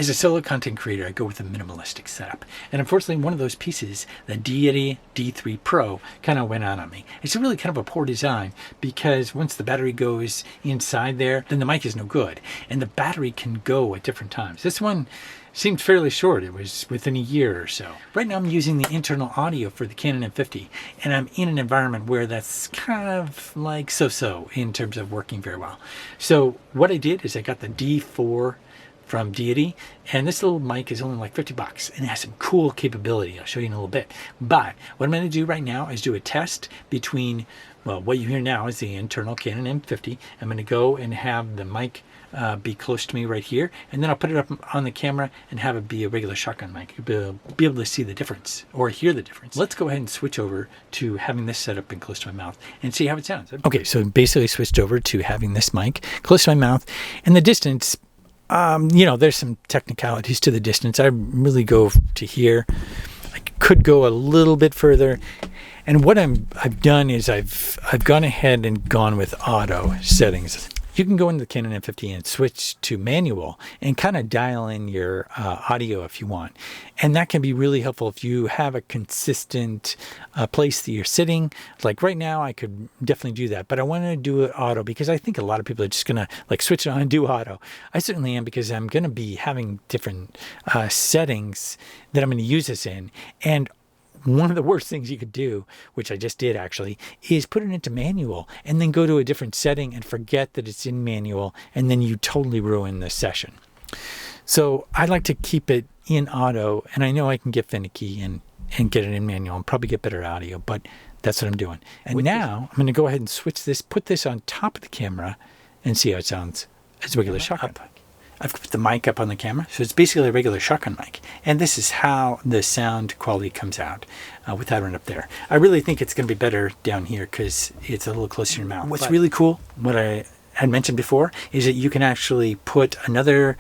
As a solo content creator, I go with a minimalistic setup. And unfortunately, one of those pieces, the Deity D4 Pro, kind of went out on me. It's really kind of a poor design because once the battery goes inside there, then the mic is no good. And the battery can go at different times. This one seemed fairly short. It was within a year or so. Right now I'm using the internal audio for the Canon M50, and I'm in an environment where that's kind of like so-so in terms of working very well. So what I did is I got the D4 from Deity, and this little mic is only like $50 and it has some cool capability. I'll show you in a little bit. But what I'm going to do right now is do a test between, well, what you hear now is the internal Canon M50. I'm going to go and have the mic be close to me right here, and then I'll put it up on the camera and have it be a regular shotgun mic. You'll be able to see the difference or hear the difference. Let's go ahead and switch over to having this set up and close to my mouth and see how it sounds. Okay, so basically switched over to having this mic close to my mouth, and the distance, you know, there's some technicalities to the distance. I really go to here. I could go a little bit further. And what I've done is I've gone ahead and gone with auto settings. You can go into the Canon M50 and switch to manual and kind of dial in your audio if you want. And that can be really helpful if you have a consistent place that you're sitting. Like right now, I could definitely do that, but I want to do it auto because I think a lot of people are just going to like switch it on and do auto. I certainly am, because I'm going to be having different settings that I'm going to use this in. And one of the worst things you could do, which I just did actually, is put it into manual and then go to a different setting and forget that it's in manual, and then you totally ruin the session. So I like to keep it in auto, and I know I can get finicky and get it in manual and probably get better audio, but that's what I'm doing. And now I'm going to go ahead and switch this, put this on top of the camera and see how it sounds as a regular shotgun. I've put the mic up on the camera, so it's basically a regular shotgun mic. And this is how the sound quality comes out with that one up there. I really think it's going to be better down here because it's a little closer to your mouth. What's really cool, what I had mentioned before, is that you can actually put another,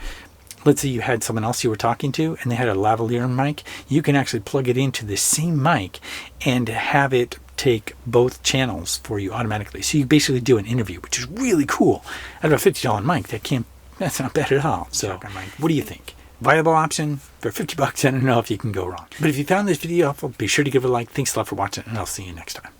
let's say you had someone else you were talking to and they had a lavalier mic. You can actually plug it into the same mic and have it take both channels for you automatically. So you basically do an interview, which is really cool. Out of a $50 mic, that's not bad at all. So what do you think? Viable option for $50? I don't know if you can go wrong. But if you found this video helpful, be sure to give it a like. Thanks a lot for watching, and I'll see you next time.